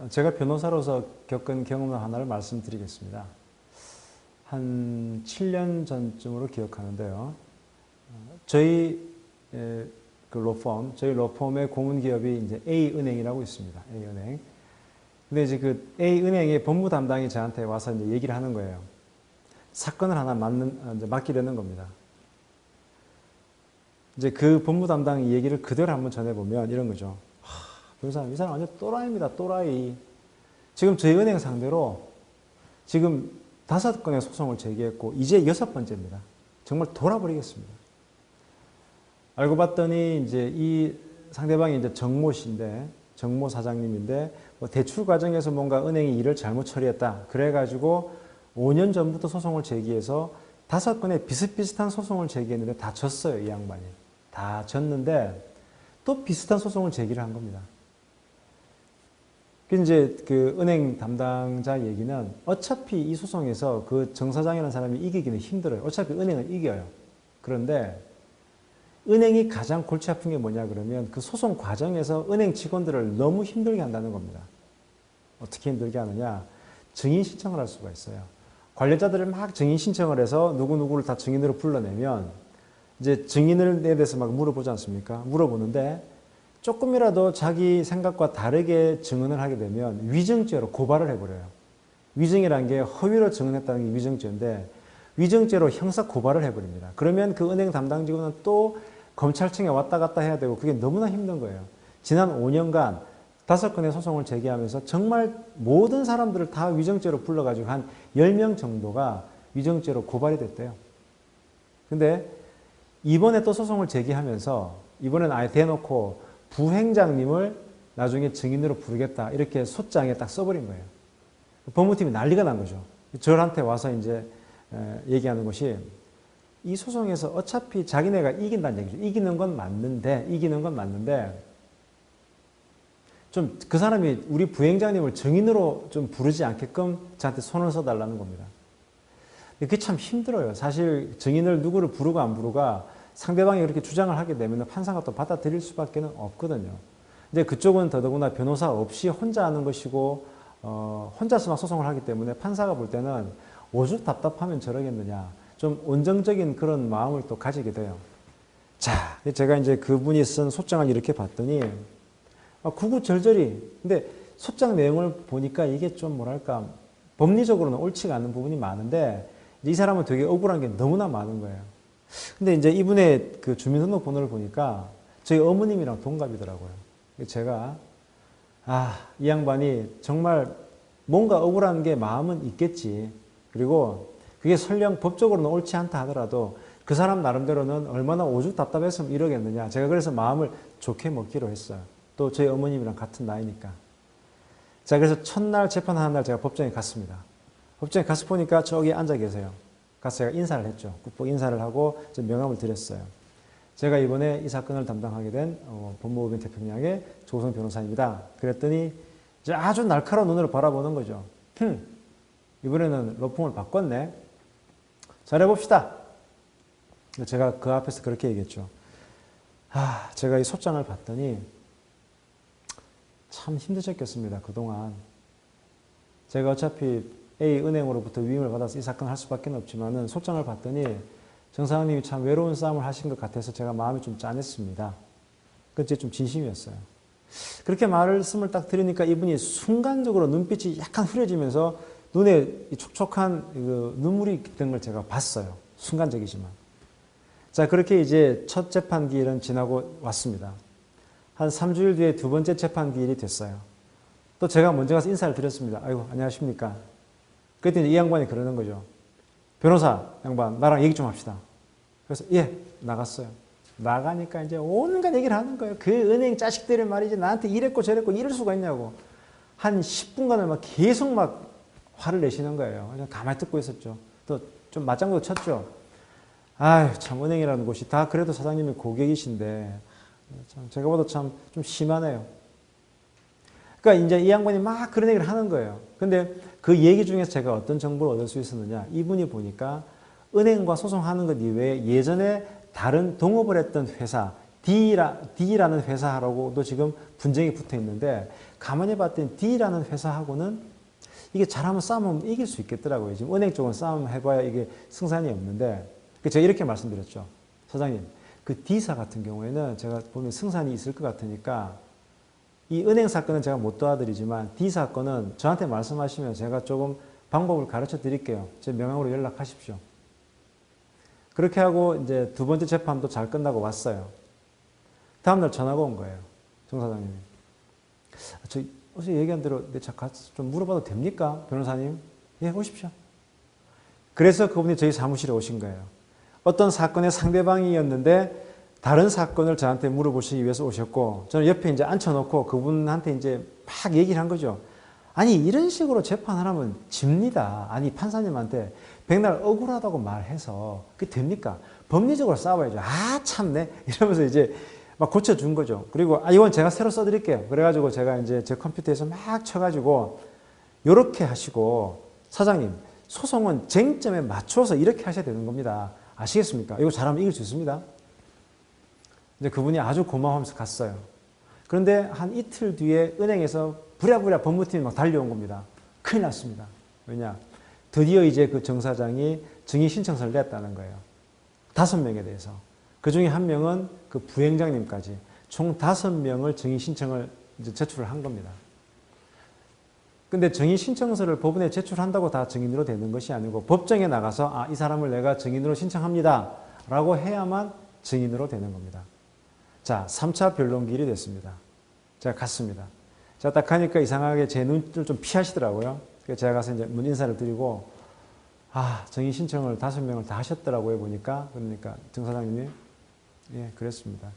제가 변호사로서 겪은 경험 하나를 말씀드리겠습니다. 한 7년 전쯤으로 기억하는데요. 저희 저희 로펌의 고문 기업이 이제 A은행이라고 있습니다. A은행. 근데 이제 그 A은행의 법무 담당이 저한테 와서 이제 얘기를 하는 거예요. 사건을 하나 맡기려는 겁니다. 이제 그 법무 담당 얘기를 그대로 한번 전해보면 이런 거죠. 이 사람 완전 또라이입니다. 또라이. 지금 저희 은행 상대로 지금 5건의 소송을 제기했고 이제 6번째입니다. 정말 돌아버리겠습니다. 알고 봤더니 이제 이 상대방이 이제 정모 씨인데, 정모 사장님인데, 뭐 대출 과정에서 뭔가 은행이 일을 잘못 처리했다. 그래가지고 5년 전부터 소송을 제기해서 5건의 비슷비슷한 소송을 제기했는데 다 졌어요, 이 양반이. 다 졌는데 또 비슷한 소송을 제기를 한 겁니다. 이제 그 은행 담당자 얘기는 어차피 이 소송에서 그 정 사장이라는 사람이 이기기는 힘들어요. 어차피 은행은 이겨요. 그런데 은행이 가장 골치 아픈 게 뭐냐 그러면 그 소송 과정에서 은행 직원들을 너무 힘들게 한다는 겁니다. 어떻게 힘들게 하느냐? 증인 신청을 할 수가 있어요. 관련자들을 막 증인 신청을 해서 누구누구를 다 증인으로 불러내면 이제 증인에 대해서 막 물어보지 않습니까? 물어보는데 조금이라도 자기 생각과 다르게 증언을 하게 되면 위증죄로 고발을 해버려요. 위증이라는 게 허위로 증언했다는 게 위증죄인데 위증죄로 형사 고발을 해버립니다. 그러면 그 은행 담당 직원은 또 검찰청에 왔다 갔다 해야 되고 그게 너무나 힘든 거예요. 지난 5년간 5건의 소송을 제기하면서 정말 모든 사람들을 다 위증죄로 불러가지고 한 10명 정도가 위증죄로 고발이 됐대요. 근데 이번에 또 소송을 제기하면서 이번엔 아예 대놓고 부행장님을 나중에 증인으로 부르겠다 이렇게 소장에 딱 써버린 거예요. 법무팀이 난리가 난 거죠. 저한테 와서 이제 얘기하는 것이 이 소송에서 어차피 자기네가 이긴다는 얘기죠. 이기는 건 맞는데 좀 그 사람이 우리 부행장님을 증인으로 좀 부르지 않게끔 저한테 손을 써달라는 겁니다. 그게 참 힘들어요. 사실 증인을 누구를 부르고 안 부르가 상대방이 그렇게 주장을 하게 되면 판사가 또 받아들일 수밖에 없거든요. 근데 그쪽은 더더구나 변호사 없이 혼자 하는 것이고 혼자서 막 소송을 하기 때문에 판사가 볼 때는 오죽 답답하면 저러겠느냐. 좀 온정적인 그런 마음을 또 가지게 돼요. 자, 제가 이제 그분이 쓴 소장을 이렇게 봤더니 구구절절히 근데 소장 내용을 보니까 이게 좀 뭐랄까 법리적으로는 옳지가 않은 부분이 많은데 이 사람은 되게 억울한 게 너무나 많은 거예요. 근데 이제 이분의 그 주민등록번호를 보니까 저희 어머님이랑 동갑이더라고요. 제가 이 양반이 정말 뭔가 억울한 게 마음은 있겠지. 그리고 그게 설령 법적으로는 옳지 않다 하더라도 그 사람 나름대로는 얼마나 오죽 답답했으면 이러겠느냐. 제가 그래서 마음을 좋게 먹기로 했어요. 또 저희 어머님이랑 같은 나이니까. 자, 그래서 첫날 재판하는 날 제가 법정에 갔습니다. 법정에 가서 보니까 저기 앉아 계세요. 가서 제가 인사를 했죠. 국보 인사를 하고 명함을 드렸어요. 제가 이번에 이 사건을 담당하게 된 법무법인 태평양의 조성 변호사입니다. 그랬더니 이제 아주 날카로운 눈으로 바라보는 거죠. 이번에는 로펌을 바꿨네. 잘해봅시다. 제가 그 앞에서 그렇게 얘기했죠. 제가 이 소장을 봤더니 참 힘드셨겠습니다. 그동안. 제가 어차피 A은행으로부터 위임을 받아서 이 사건을 할 수밖에 없지만은 소장을 봤더니 정 사장님이 참 외로운 싸움을 하신 것 같아서 제가 마음이 좀 짠했습니다. 그게 좀 진심이었어요. 그렇게 말씀을 딱 드리니까 이분이 순간적으로 눈빛이 약간 흐려지면서 눈에 촉촉한 눈물이 있던 걸 제가 봤어요. 순간적이지만. 자, 그렇게 이제 첫 재판기일은 지나고 왔습니다. 한 3주일 뒤에 두 번째 재판기일이 됐어요. 또 제가 먼저 가서 인사를 드렸습니다. 아이고, 안녕하십니까. 그랬더니 이 양반이 그러는 거죠. 변호사 양반, 나랑 얘기 좀 합시다. 그래서 예, 나갔어요. 나가니까 이제 온갖 얘기를 하는 거예요. 그 은행 자식들이 말이지 나한테 이랬고 저랬고 이럴 수가 있냐고. 한 10분간을 막 계속 막 화를 내시는 거예요. 그냥 가만히 듣고 있었죠. 또 좀 맞장구도 쳤죠. 아유, 참 은행이라는 곳이 다 그래도 사장님이 고객이신데 참 제가 봐도 참 좀 심하네요. 그러니까 이제 이 양반이 막 그런 얘기를 하는 거예요. 근데 그 얘기 중에서 제가 어떤 정보를 얻을 수 있었느냐. 이분이 보니까 은행과 소송하는 것 이외에 예전에 다른 동업을 했던 회사, D라는 회사하고도 지금 분쟁이 붙어 있는데 가만히 봤더니 D라는 회사하고는 이게 잘하면 싸움하면 이길 수 있겠더라고요. 지금 은행 쪽은 싸움 해봐야 이게 승산이 없는데, 제가 이렇게 말씀드렸죠. 사장님, 그 D사 같은 경우에는 제가 보면 승산이 있을 것 같으니까 이 은행 사건은 제가 못 도와드리지만 D 사건은 저한테 말씀하시면 제가 조금 방법을 가르쳐 드릴게요. 제 명함으로 연락하십시오. 그렇게 하고 이제 두 번째 재판도 잘 끝나고 왔어요. 다음날 전화가 온 거예요. 정 사장님이. 저 어제 얘기한 대로 제가 좀 물어봐도 됩니까? 변호사님? 예, 오십시오. 그래서 그분이 저희 사무실에 오신 거예요. 어떤 사건의 상대방이었는데 다른 사건을 저한테 물어보시기 위해서 오셨고, 저는 옆에 이제 앉혀놓고 그분한테 이제 막 얘기를 한 거죠. 아니, 이런 식으로 재판을 하면 집니다. 아니, 판사님한테 백날 억울하다고 말해서 그게 됩니까? 법리적으로 싸워야죠. 아, 참네. 이러면서 이제 막 고쳐준 거죠. 그리고, 이건 제가 새로 써드릴게요. 그래가지고 제가 이제 제 컴퓨터에서 막 쳐가지고, 요렇게 하시고, 사장님, 소송은 쟁점에 맞춰서 이렇게 하셔야 되는 겁니다. 아시겠습니까? 이거 잘하면 이길 수 있습니다. 이제 그분이 아주 고마워하면서 갔어요. 그런데 한 이틀 뒤에 은행에서 부랴부랴 법무팀이 막 달려온 겁니다. 큰일 났습니다. 왜냐? 드디어 이제 그 정사장이 증인 신청서를 냈다는 거예요. 5명에 대해서. 그 중에 1명은 그 부행장님까지 총 5명을 증인 신청을 이제 제출을 한 겁니다. 근데 증인 신청서를 법원에 제출한다고 다 증인으로 되는 것이 아니고 법정에 나가서 이 사람을 내가 증인으로 신청합니다. 라고 해야만 증인으로 되는 겁니다. 자, 3차 변론기일이 됐습니다. 제가 갔습니다. 제가 딱 가니까 이상하게 제 눈을 좀 피하시더라고요. 그래서 제가 가서 이제 문 인사를 드리고, 증인 신청을 5명을 다 하셨더라고요, 보니까. 그러니까 정 사장님이, 예, 그랬습니다.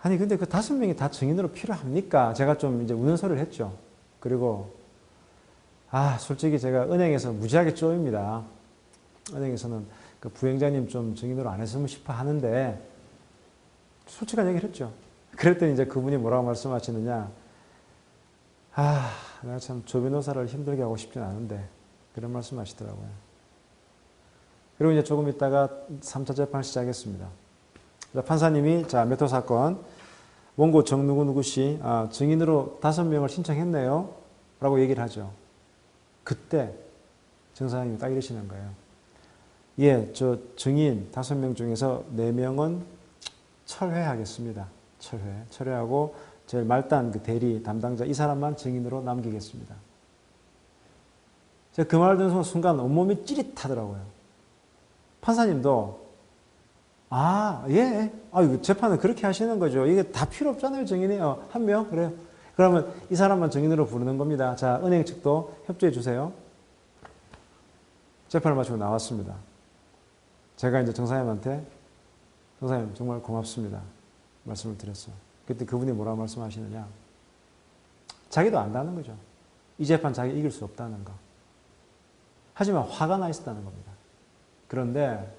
아니, 근데 그 5명이 다 증인으로 필요합니까? 제가 좀 이제 우는 소리를 했죠. 그리고, 솔직히 제가 은행에서 무지하게 쪼입니다. 은행에서는 그 부행장님 좀 증인으로 안 했으면 싶어 하는데, 솔직한 얘기를 했죠. 그랬더니 이제 그분이 뭐라고 말씀하시느냐. 내가 참 조 변호사를 힘들게 하고 싶진 않은데. 그런 말씀 하시더라고요. 그리고 이제 조금 있다가 3차 재판을 시작했습니다. 판사님이, 자, 몇 호 사건, 원고 정 누구누구 씨, 증인으로 5명을 신청했네요. 라고 얘기를 하죠. 그때 정 사장님이 딱 이러시는 거예요. 예, 저 증인 5명 중에서 4명은 철회하겠습니다. 철회하고 제일 말단 그 대리 담당자 이 사람만 증인으로 남기겠습니다. 제가 그 말을 듣는 순간 온몸이 찌릿하더라고요. 판사님도 예, 재판은 그렇게 하시는 거죠. 이게 다 필요 없잖아요, 증인이. 1명? 그래요. 그러면 이 사람만 증인으로 부르는 겁니다. 자, 은행 측도 협조해 주세요. 재판을 마치고 나왔습니다. 제가 이제 정사님한테 정사님 정말 고맙습니다. 말씀을 드렸어요. 그때 그분이 뭐라고 말씀하시느냐. 자기도 안다는 거죠. 이 재판 자기 이길 수 없다는 거. 하지만 화가 나 있었다는 겁니다. 그런데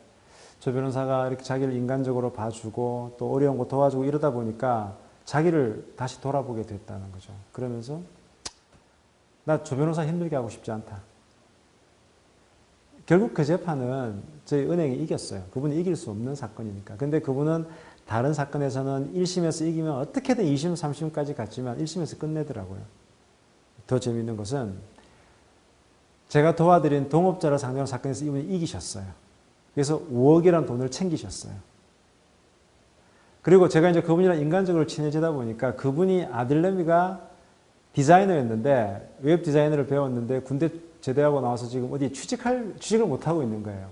조 변호사가 이렇게 자기를 인간적으로 봐주고 또 어려운 거 도와주고 이러다 보니까 자기를 다시 돌아보게 됐다는 거죠. 그러면서 나 조 변호사 힘들게 하고 싶지 않다. 결국 그 재판은 저희 은행이 이겼어요. 그분이 이길 수 없는 사건이니까. 근데 그분은 다른 사건에서는 1심에서 이기면 어떻게든 2심, 3심까지 갔지만 1심에서 끝내더라고요. 더 재미있는 것은 제가 도와드린 동업자를 상대로 사건에서 이분이 이기셨어요. 그래서 5억이라는 돈을 챙기셨어요. 그리고 제가 이제 그분이랑 인간적으로 친해지다 보니까 그분이 아들내미가 디자이너였는데 웹 디자이너를 배웠는데 군대 제대하고 나와서 지금 어디 취직을 못하고 있는 거예요.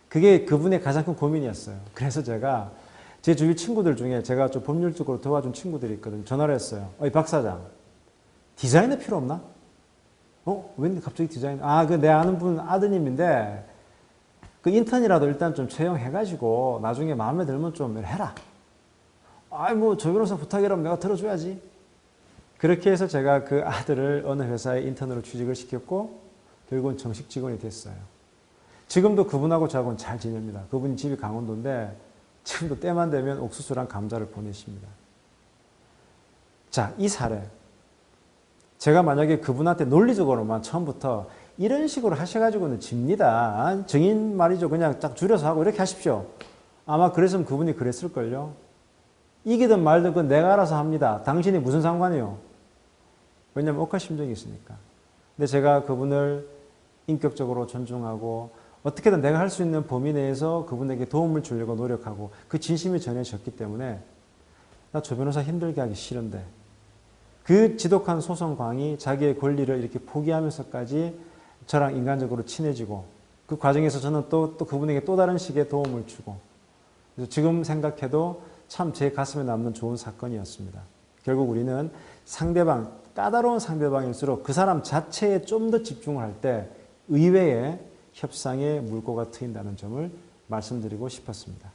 그게 그분의 가장 큰 고민이었어요. 그래서 제가 제 주위 친구들 중에 제가 좀 법률적으로 도와준 친구들이 있거든요. 전화를 했어요. 박 사장, 디자이너 필요 없나? 왜 갑자기 디자이너? 그 내 아는 분 아드님인데 그 인턴이라도 일단 좀 채용해가지고 나중에 마음에 들면 좀 해라. 조 변호사 부탁이라면 내가 들어줘야지. 그렇게 해서 제가 그 아들을 어느 회사에 인턴으로 취직을 시켰고 결국은 정식 직원이 됐어요. 지금도 그분하고 저하고는 잘 지냅니다. 그분 집이 강원도인데 지금도 때만 되면 옥수수랑 감자를 보내십니다. 자, 이 사례. 제가 만약에 그분한테 논리적으로만 처음부터 이런 식으로 하셔가지고는 집니다. 증인 말이죠. 그냥 딱 줄여서 하고 이렇게 하십시오. 아마 그랬으면 그분이 그랬을걸요. 이기든 말든 그건 내가 알아서 합니다. 당신이 무슨 상관이요? 왜냐하면 억하심정이 있으니까. 근데 제가 그분을 인격적으로 존중하고 어떻게든 내가 할 수 있는 범위 내에서 그분에게 도움을 주려고 노력하고 그 진심이 전해졌기 때문에 나 조 변호사 힘들게 하기 싫은데 그 지독한 소송광이 자기의 권리를 이렇게 포기하면서까지 저랑 인간적으로 친해지고 그 과정에서 저는 또 그분에게 또 다른 식의 도움을 주고 그래서 지금 생각해도 참 제 가슴에 남는 좋은 사건이었습니다. 결국 우리는 상대방, 까다로운 상대방일수록 그 사람 자체에 좀 더 집중을 할 때 의외의 협상의 물꼬가 트인다는 점을 말씀드리고 싶었습니다.